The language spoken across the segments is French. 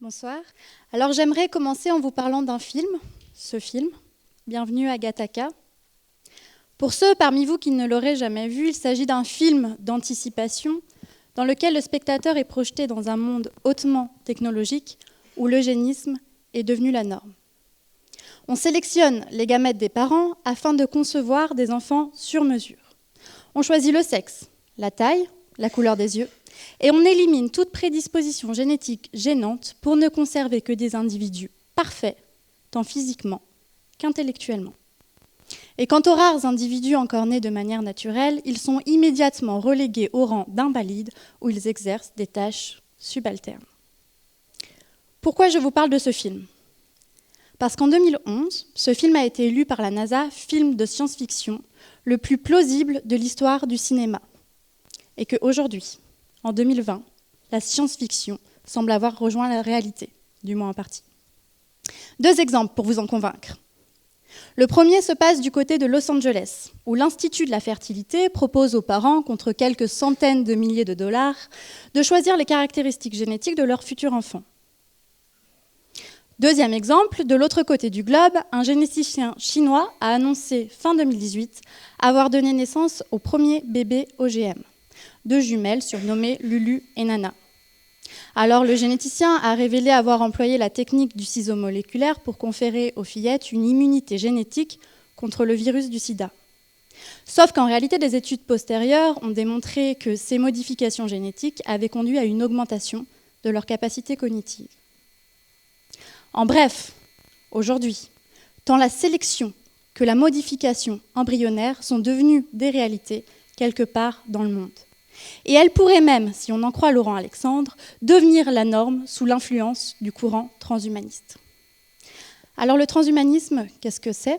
Bonsoir. Alors j'aimerais commencer en vous parlant d'un film, ce film, Bienvenue à Gattaca. Pour ceux parmi vous qui ne l'auraient jamais vu, il s'agit d'un film d'anticipation dans lequel le spectateur est projeté dans un monde hautement technologique où l'eugénisme est devenu la norme. On sélectionne les gamètes des parents afin de concevoir des enfants sur mesure. On choisit le sexe, la taille, la couleur des yeux, et on élimine toute prédisposition génétique gênante pour ne conserver que des individus parfaits, tant physiquement qu'intellectuellement. Et quant aux rares individus encore nés de manière naturelle, ils sont immédiatement relégués au rang d'invalides où ils exercent des tâches subalternes. Pourquoi je vous parle de ce film ? Parce qu'en 2011, ce film a été élu par la NASA film de science-fiction le plus plausible de l'histoire du cinéma. Et qu'aujourd'hui, en 2020, la science-fiction semble avoir rejoint la réalité, du moins en partie. 2 exemples pour vous en convaincre. Le premier se passe du côté de Los Angeles, où l'Institut de la fertilité propose aux parents, contre quelques centaines de milliers de dollars, de choisir les caractéristiques génétiques de leur futur enfant. Deuxième exemple, de l'autre côté du globe, un généticien chinois a annoncé fin 2018 avoir donné naissance au premier bébé OGM, 2 jumelles surnommées Lulu et Nana. Alors le généticien a révélé avoir employé la technique du ciseau moléculaire pour conférer aux fillettes une immunité génétique contre le virus du sida. Sauf qu'en réalité, des études postérieures ont démontré que ces modifications génétiques avaient conduit à une augmentation de leur capacité cognitive. En bref, aujourd'hui, tant la sélection que la modification embryonnaire sont devenues des réalités quelque part dans le monde. Et elles pourraient même, si on en croit Laurent Alexandre, devenir la norme sous l'influence du courant transhumaniste. Alors le transhumanisme, qu'est-ce que c'est ?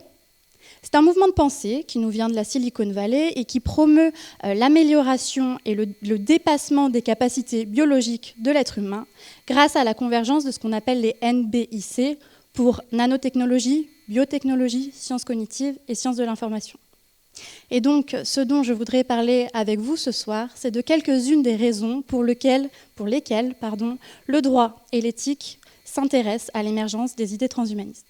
C'est un mouvement de pensée qui nous vient de la Silicon Valley et qui promeut l'amélioration et le dépassement des capacités biologiques de l'être humain grâce à la convergence de ce qu'on appelle les NBIC pour nanotechnologie, biotechnologie, sciences cognitives et sciences de l'information. Et donc, ce dont je voudrais parler avec vous ce soir, c'est de quelques-unes des raisons pour lesquelles le droit et l'éthique s'intéressent à l'émergence des idées transhumanistes.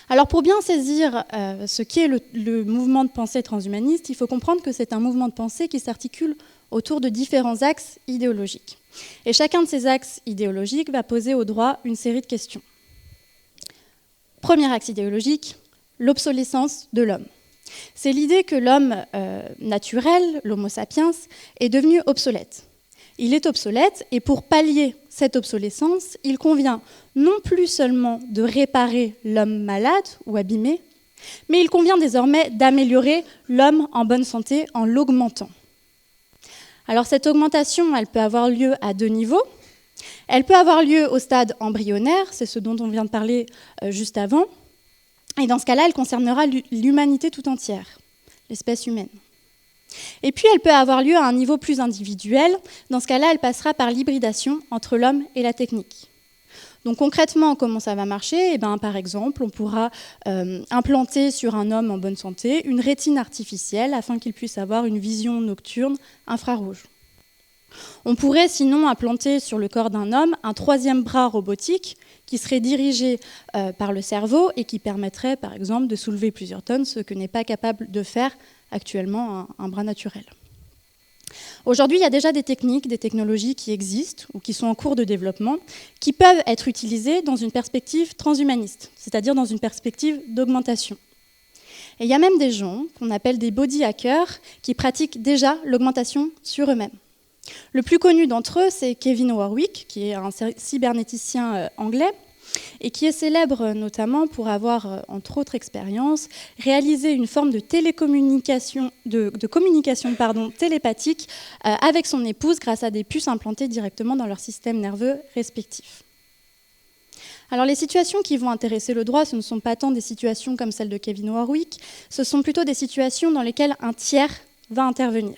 Alors, pour bien saisir ce qu'est le mouvement de pensée transhumaniste, il faut comprendre que c'est un mouvement de pensée qui s'articule autour de différents axes idéologiques. Et chacun de ces axes idéologiques va poser au droit une série de questions. Premier axe idéologique, l'obsolescence de l'homme. C'est l'idée que l'homme naturel, l'homo sapiens, est devenu obsolète. Il est obsolète et pour pallier cette obsolescence, il convient non plus seulement de réparer l'homme malade ou abîmé, mais il convient désormais d'améliorer l'homme en bonne santé en l'augmentant. Alors cette augmentation, elle peut avoir lieu à 2 niveaux. Elle peut avoir lieu au stade embryonnaire, c'est ce dont on vient de parler juste avant. Et dans ce cas-là, elle concernera l'humanité tout entière, l'espèce humaine. Et puis, elle peut avoir lieu à un niveau plus individuel. Dans ce cas-là, elle passera par l'hybridation entre l'homme et la technique. Donc concrètement, comment ça va marcher ? Par exemple, on pourra implanter sur un homme en bonne santé une rétine artificielle afin qu'il puisse avoir une vision nocturne infrarouge. On pourrait sinon implanter sur le corps d'un homme un 3e bras robotique qui serait dirigé par le cerveau et qui permettrait, par exemple, de soulever plusieurs tonnes, ce que n'est pas capable de faire actuellement un bras naturel. Aujourd'hui, il y a déjà des techniques, des technologies qui existent ou qui sont en cours de développement, qui peuvent être utilisées dans une perspective transhumaniste, c'est-à-dire dans une perspective d'augmentation. Et il y a même des gens qu'on appelle des body hackers qui pratiquent déjà l'augmentation sur eux-mêmes. Le plus connu d'entre eux, c'est Kevin Warwick, qui est un cybernéticien anglais, et qui est célèbre notamment pour avoir, entre autres expériences, réalisé une forme de communication télépathique avec son épouse grâce à des puces implantées directement dans leur système nerveux respectif. Alors les situations qui vont intéresser le droit, ce ne sont pas tant des situations comme celle de Kevin Warwick, ce sont plutôt des situations dans lesquelles un tiers va intervenir.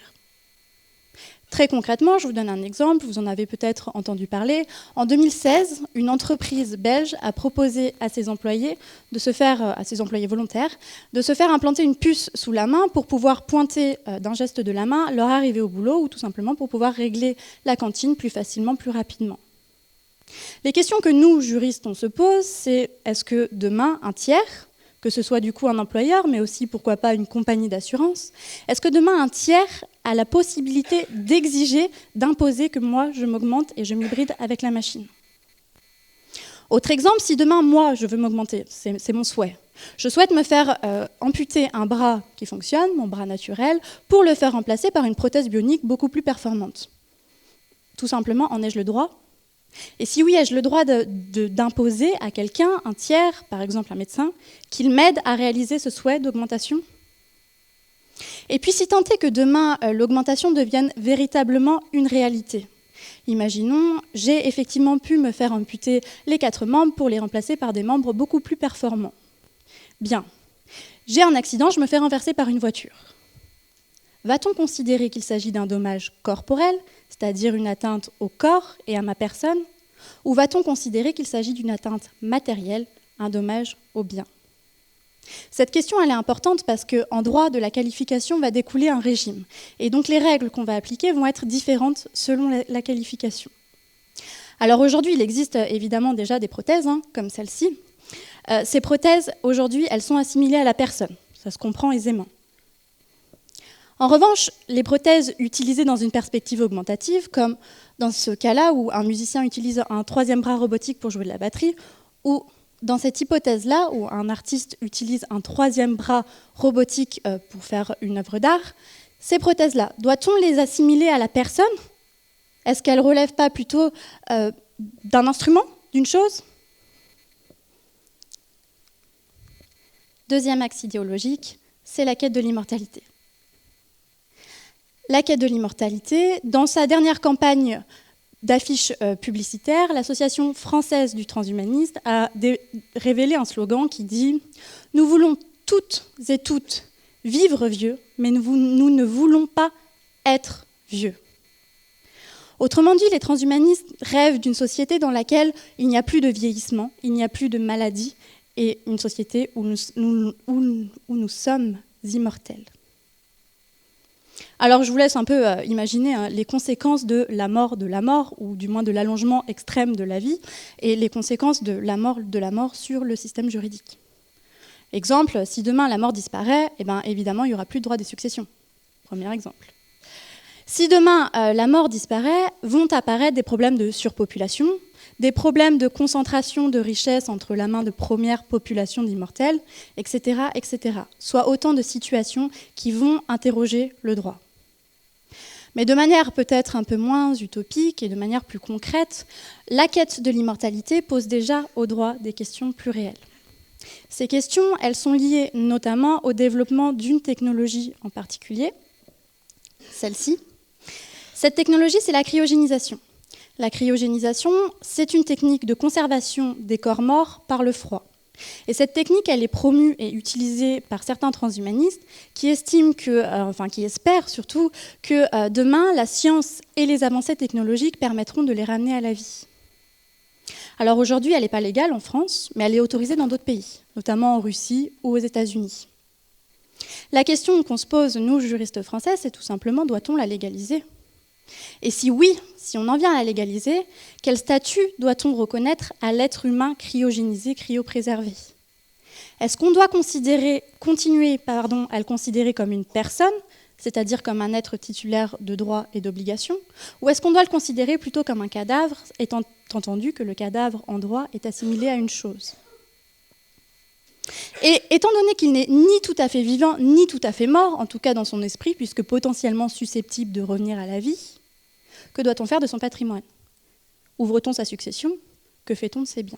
Très concrètement, je vous donne un exemple, vous en avez peut-être entendu parler. En 2016, une entreprise belge a proposé à ses employés volontaires, de se faire implanter une puce sous la main pour pouvoir pointer d'un geste de la main leur arrivée au boulot ou tout simplement pour pouvoir régler la cantine plus facilement, plus rapidement. Les questions que nous, juristes, on se pose, c'est est-ce que demain, un tiers, que ce soit du coup un employeur, mais aussi pourquoi pas une compagnie d'assurance, est-ce que demain un tiers a la possibilité d'exiger, d'imposer que moi je m'augmente et je m'hybride avec la machine? Autre exemple, si demain moi je veux m'augmenter, c'est mon souhait. Je souhaite me faire amputer un bras qui fonctionne, mon bras naturel, pour le faire remplacer par une prothèse bionique beaucoup plus performante. Tout simplement, en ai-je le droit? Et si oui, ai-je le droit d'imposer à quelqu'un, un tiers, par exemple un médecin, qu'il m'aide à réaliser ce souhait d'augmentation? Et puis si tant est que demain, l'augmentation devienne véritablement une réalité. Imaginons, j'ai effectivement pu me faire amputer les 4 membres pour les remplacer par des membres beaucoup plus performants. Bien, j'ai un accident, je me fais renverser par une voiture. Va-t-on considérer qu'il s'agit d'un dommage corporel, c'est-à-dire une atteinte au corps et à ma personne, ou va-t-on considérer qu'il s'agit d'une atteinte matérielle, un dommage au bien? Cette question elle est importante parce qu'en droit de la qualification va découler un régime. Et donc les règles qu'on va appliquer vont être différentes selon la qualification. Alors aujourd'hui, il existe évidemment déjà des prothèses, comme celle-ci. Ces prothèses, aujourd'hui, elles sont assimilées à la personne. Ça se comprend aisément. En revanche, les prothèses utilisées dans une perspective augmentative, comme dans ce cas-là où un musicien utilise un 3e bras robotique pour jouer de la batterie, ou dans cette hypothèse-là où un artiste utilise un 3e bras robotique pour faire une œuvre d'art, ces prothèses-là, doit-on les assimiler à la personne? Est-ce qu'elles ne relèvent pas plutôt d'un instrument, d'une chose? Deuxième axe idéologique, c'est la quête de l'immortalité. La quête de l'immortalité, dans sa dernière campagne d'affiches publicitaires, l'Association française du transhumanisme a révélé un slogan qui dit « Nous voulons toutes et toutes vivre vieux, mais nous ne voulons pas être vieux ». Autrement dit, les transhumanistes rêvent d'une société dans laquelle il n'y a plus de vieillissement, il n'y a plus de maladie, et une société où nous sommes immortels. Alors je vous laisse un peu imaginer les conséquences de la mort, ou du moins de l'allongement extrême de la vie, et les conséquences de la mort sur le système juridique. Exemple, si demain la mort disparaît, évidemment il n'y aura plus de droit des successions. Premier exemple. Si demain la mort disparaît, vont apparaître des problèmes de surpopulation, des problèmes de concentration de richesses entre la main de première population d'immortels, etc., etc. Soit autant de situations qui vont interroger le droit. Mais de manière peut-être un peu moins utopique et de manière plus concrète, la quête de l'immortalité pose déjà au droit des questions plus réelles. Ces questions, elles sont liées notamment au développement d'une technologie en particulier, celle-ci. Cette technologie, c'est la cryogénisation. La cryogénisation, c'est une technique de conservation des corps morts par le froid. Et cette technique, elle est promue et utilisée par certains transhumanistes qui estiment qui espèrent surtout que demain, la science et les avancées technologiques permettront de les ramener à la vie. Alors aujourd'hui, elle n'est pas légale en France, mais elle est autorisée dans d'autres pays, notamment en Russie ou aux États-Unis. La question qu'on se pose, nous, juristes français, c'est tout simplement, doit-on la légaliser ? Et si oui, si on en vient à la légaliser, quel statut doit-on reconnaître à l'être humain cryogénisé, cryopréservé? Est-ce qu'on doit continuer à le considérer comme une personne, c'est-à-dire comme un être titulaire de droits et d'obligations, ou est-ce qu'on doit le considérer plutôt comme un cadavre, étant entendu que le cadavre en droit est assimilé à une chose? Et étant donné qu'il n'est ni tout à fait vivant, ni tout à fait mort, en tout cas dans son esprit, puisque potentiellement susceptible de revenir à la vie, que doit-on faire de son patrimoine? Ouvre-t-on sa succession? Que fait-on de ses biens?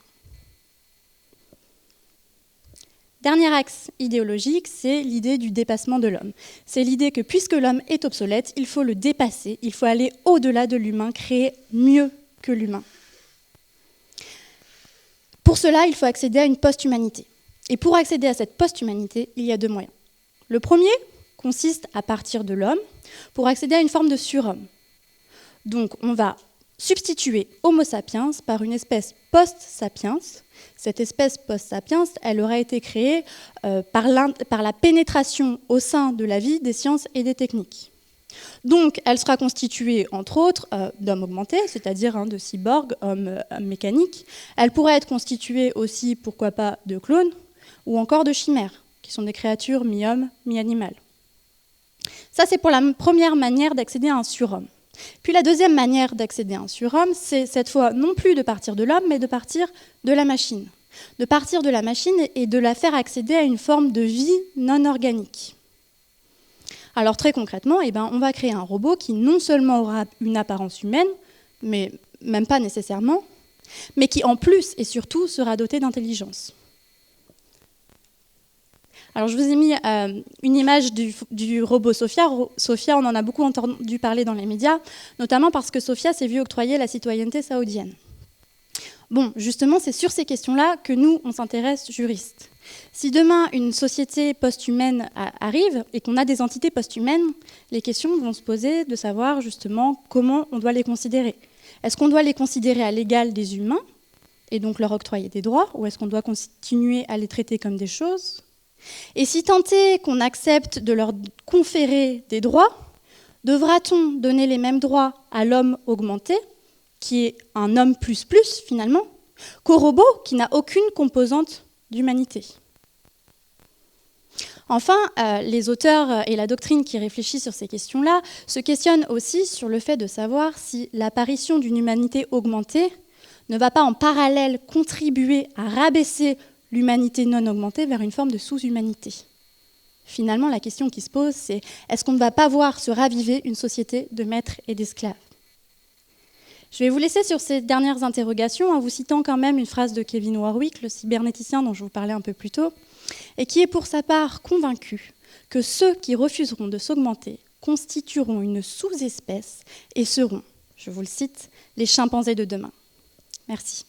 Dernier axe idéologique, c'est l'idée du dépassement de l'homme. C'est l'idée que puisque l'homme est obsolète, il faut le dépasser, il faut aller au-delà de l'humain, créer mieux que l'humain. Pour cela, il faut accéder à une post-humanité. Et pour accéder à cette post-humanité, il y a 2 moyens. Le premier consiste à partir de l'homme pour accéder à une forme de surhomme. Donc on va substituer Homo sapiens par une espèce post-sapiens. Cette espèce post-sapiens, elle aurait été créée par la pénétration au sein de la vie des sciences et des techniques. Donc, elle sera constituée, entre autres, d'hommes augmentés, c'est-à-dire de cyborgs, hommes mécaniques. Elle pourrait être constituée aussi, pourquoi pas, de clones, ou encore de chimères, qui sont des créatures mi-hommes, mi-animales. Ça, c'est pour la première manière d'accéder à un surhomme. Puis la deuxième manière d'accéder à un surhomme, c'est cette fois non plus de partir de l'homme, mais de partir de la machine. De partir de la machine et de la faire accéder à une forme de vie non organique. Alors très concrètement, on va créer un robot qui non seulement aura une apparence humaine, mais même pas nécessairement, mais qui en plus et surtout sera doté d'intelligence. Alors je vous ai mis une image du robot Sophia. Sophia, on en a beaucoup entendu parler dans les médias, notamment parce que Sophia s'est vue octroyer la citoyenneté saoudienne. Bon, justement, c'est sur ces questions-là que nous, on s'intéresse juristes. Si demain, une société post-humaine arrive et qu'on a des entités post-humaines, les questions vont se poser de savoir justement comment on doit les considérer. Est-ce qu'on doit les considérer à l'égal des humains et donc leur octroyer des droits, ou est-ce qu'on doit continuer à les traiter comme des choses ? Et si tant est qu'on accepte de leur conférer des droits, devra-t-on donner les mêmes droits à l'homme augmenté, qui est un homme plus finalement, qu'au robot qui n'a aucune composante d'humanité ? Enfin, les auteurs et la doctrine qui réfléchissent sur ces questions-là se questionnent aussi sur le fait de savoir si l'apparition d'une humanité augmentée ne va pas en parallèle contribuer à rabaisser l'humanité non augmentée vers une forme de sous-humanité. Finalement, la question qui se pose, c'est est-ce qu'on ne va pas voir se raviver une société de maîtres et d'esclaves ? Je vais vous laisser sur ces dernières interrogations en vous citant quand même une phrase de Kevin Warwick, le cybernéticien dont je vous parlais un peu plus tôt, et qui est pour sa part convaincu que ceux qui refuseront de s'augmenter constitueront une sous-espèce et seront, je vous le cite, les chimpanzés de demain. Merci.